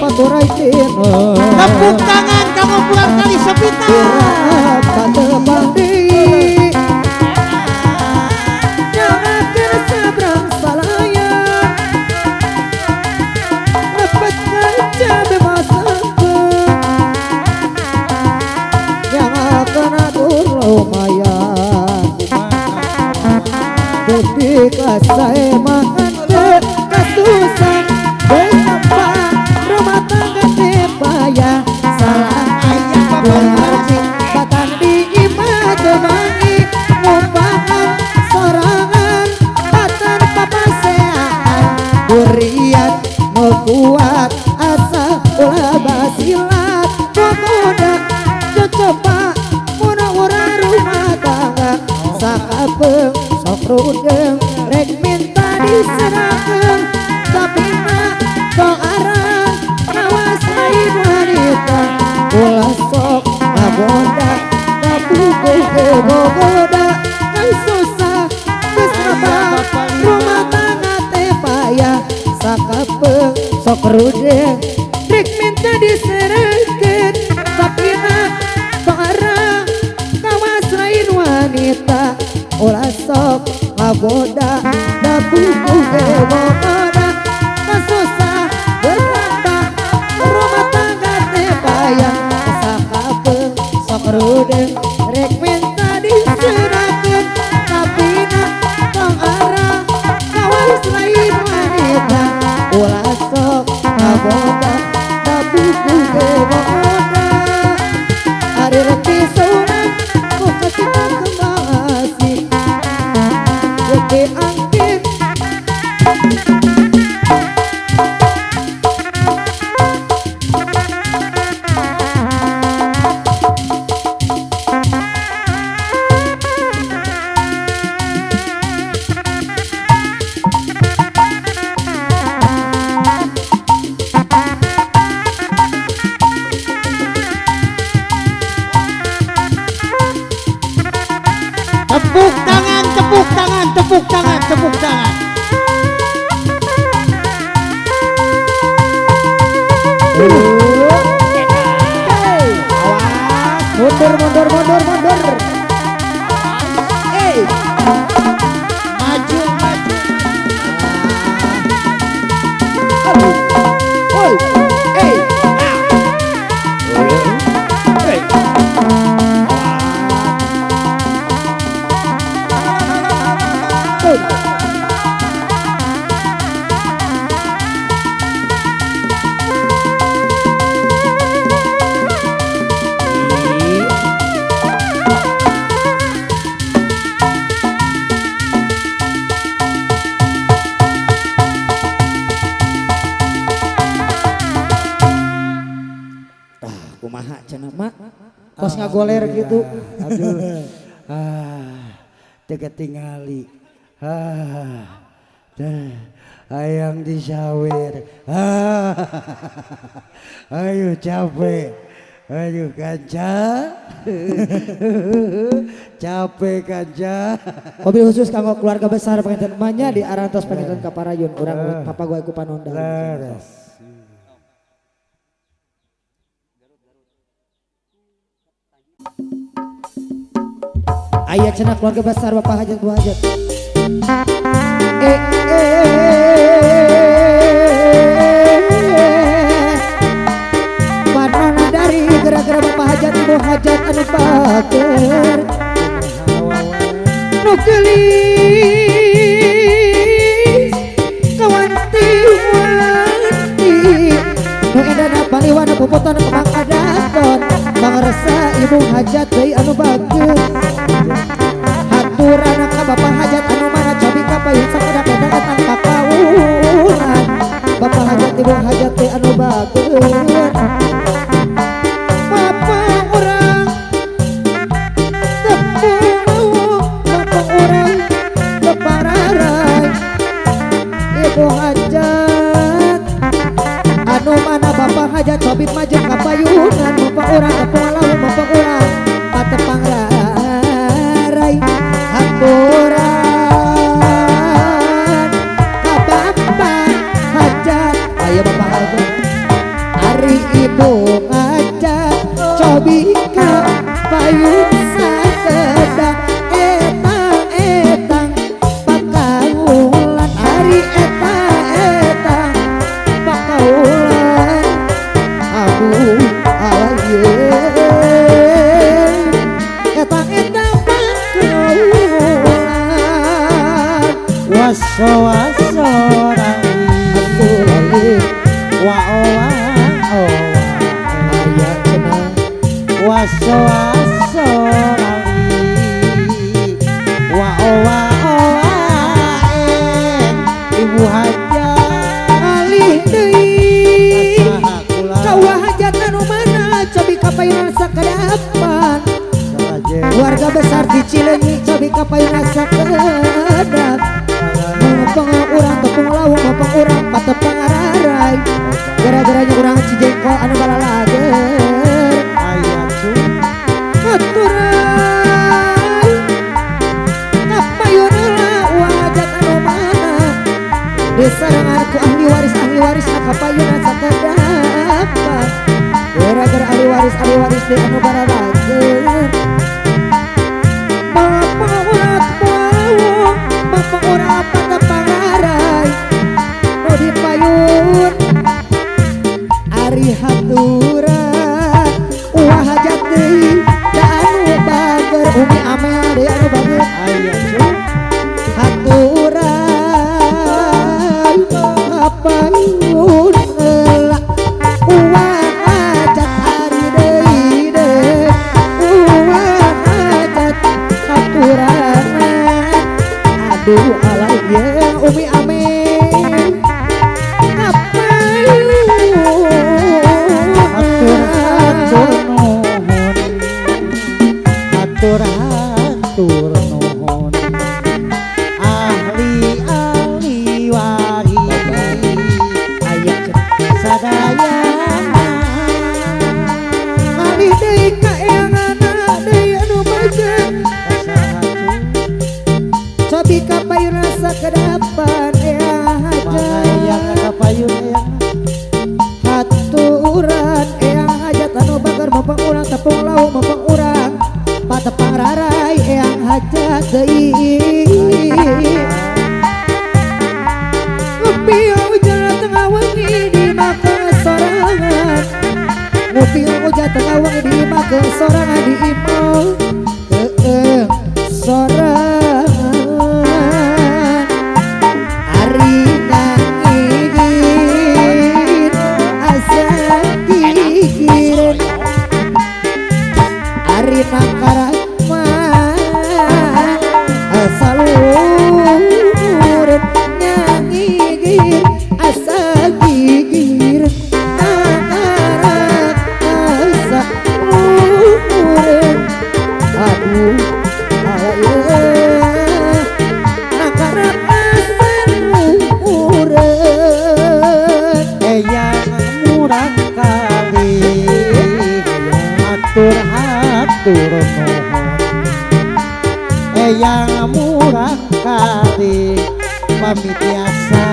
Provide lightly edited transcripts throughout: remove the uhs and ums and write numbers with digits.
paturai tino tepuk tangan kamu bulan kali sepita tebang di jangan kena seberang salayan lepas kaca bemasaku yang akan atur lumayan ketika saya makan kasusan bertempat rumah tangga tepaya salah ayah berarti batang di imah kemangi ngumpangan sorangan batang papa seaan durian ngekuat asa ulah basilat pemuda cocoba murah-murah rumah tangga sakapeng sok rudeng rek minta diserahkan tapi nak sok arang kawas lain wanita ulah sok ngagoda ngapukul ke bogoda kan susah kesabang rumah tangga tepaya sakapeng sok rudeng rek minta diserahkan tapi nak sok arang kawas lain wanita ulah sok ngagoda ngapukul ke bogoda kan susah bertambah rumah tangga tepaya sakapeng sok rudeng rek minta diserahkan tapi nak sok arang kawas lain wanita ulah sok ngagoda ngapukul ke bogoda hari reti seorang kok kita kembali Oke angin tepuk tangan tepuk tangan tepuk tangan tepuk tangan mundur mundur mundur mundur maju maju kumaha cenah mak kos ngagoler gitu aduh tega tingali ayang disawer ayo capek ayo kanca capek kanca mobil khusus kanggo keluarga besar pengantin emaknya di Arantos pengantin Kaparayun urang papa gua ku panonda ayah cenah keluarga besar bapak hajat bu hajat panona dari gara-gara bapak hajat ibu hajat anu bager nu geulis kawanti-wanti nu edana paliwana puputan kemang adaton mangresa ibu hajat deui anu bager haturan ka bapak hajat anu mana cobi kapayun sakeda-keda datang ka kaulan bapak hajat ibu hajat teh anu bager bapak urang tepung bapak urang tepararai ibu hajat anu mana bapak hajat cobi majeng kapayunan bapak urang tepung lalu bapak urang patepang rarai haturan ka bapak hajat aya bapak hajat tibung ngajak cobika payung sakedah etang pakaulan hari etang pakaulan aduh alaye etang pakaulan waso waso aku lali wa owa ayah cenah waso waso wa owa ibu hajat alih deui saha kula kawah hajatan mana cobi kapayunan sakadapan warga besar di Cileunyi cobi kapayunan sakedap mengepeng urang tepung lawung mepeng urang patepang ararai gara-garanya urang Cijengkol anu balalager ayat sun aturai kapayunan wajat anu mana disarangan ku ahli waris kapayunan sakadapan gara-gara ahli waris di anu balalager bapak urat bawang bapak urat patepang ararai nu dipayun ari haturan ulah hajat deui da anu bager umi amel deui anu bager ayat sun haturan kapayun heula ulah hajat ari deui ulah hajat haturan aduh alaye umi amel kapayun atur nuhun ahli waris ayat sadayana alih deui kaeangana deui anu bager cobi kapayunan sakedapan eang yang hajat kapayun yang haturan eang hajat anu bager mepeng urang tepung lauk mepeng urang patepang rarai eang hajat deui Ngupiung jalan tengah wengi di makan sorangan Ngupiung jalan tengah wengi di makan sorangan di imau sorangan Ari ngangigin asa gigir Ari nangkaratman asalurut ngangigin asa gigir nangkarat asa urut aduh alaye nangkarat asa urut yang murah kali atur nuhun yang murah kali pamitiasa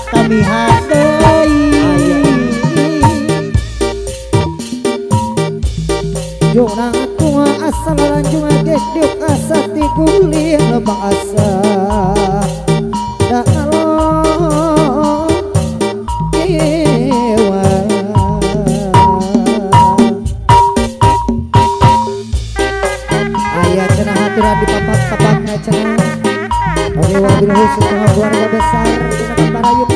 tamihan deui Jona tua asal lanjung geduk asa tiguling lebang asa da alo ewa aya cenah haturan di papak-papakna cenah oge wabil khusus tengah keluarga besar cenah Parayuk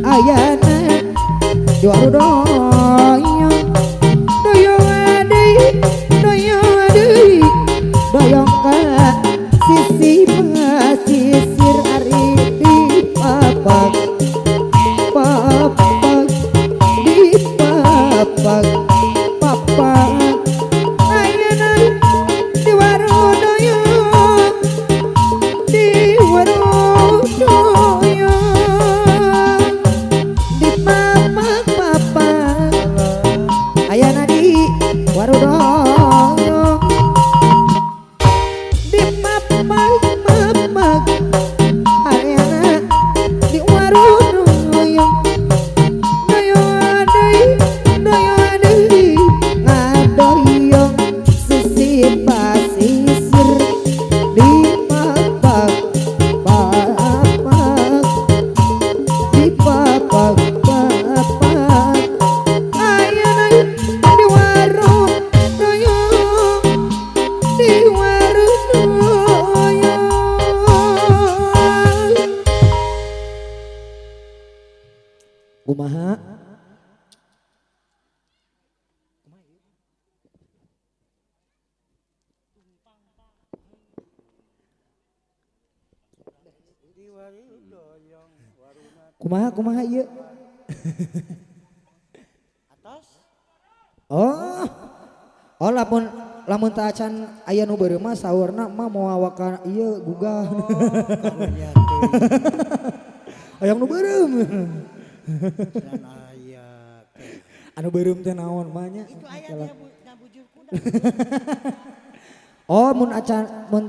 ayana jual doyong Kumaha? Kumaha ieu? Oh. Oh lamun teu acan aya nu beureum mah saurna mah moal ka ieu gugah. Hayang nu beureum. Anu beureum teh naon mah nya? Itu ayatnya bujur kuda. Oh mun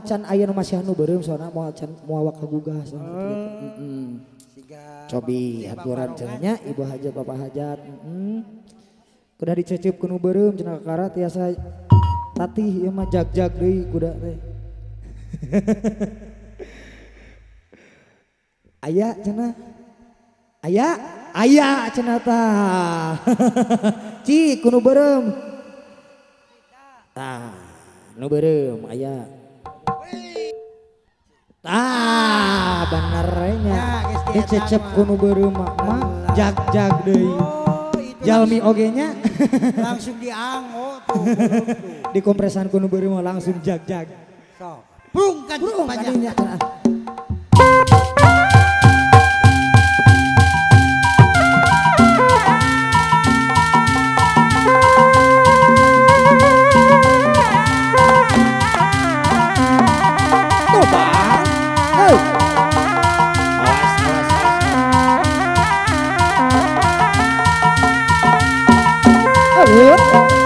can aya nu masih anu beureum soalna moal ka gugah soalna. Cobi aturan cenanya ibu hajat bapak hajat. Kuda dicecep ku nu beureum cenah kakara tiasa tatih ieu mah jag-jag deui kuda teh. Aya cenah. Aya cenah tah. Ci ku nu beureum. Tah, nu beureum aya. Tah, bener nya. Dicecep ku nu beureum mah jag-jag deui. Jalmi oge nya. Langsung diango tuh. Di kompresan ku nu beureum langsung jag-jag. Sok. Brung kan banyak. Awas.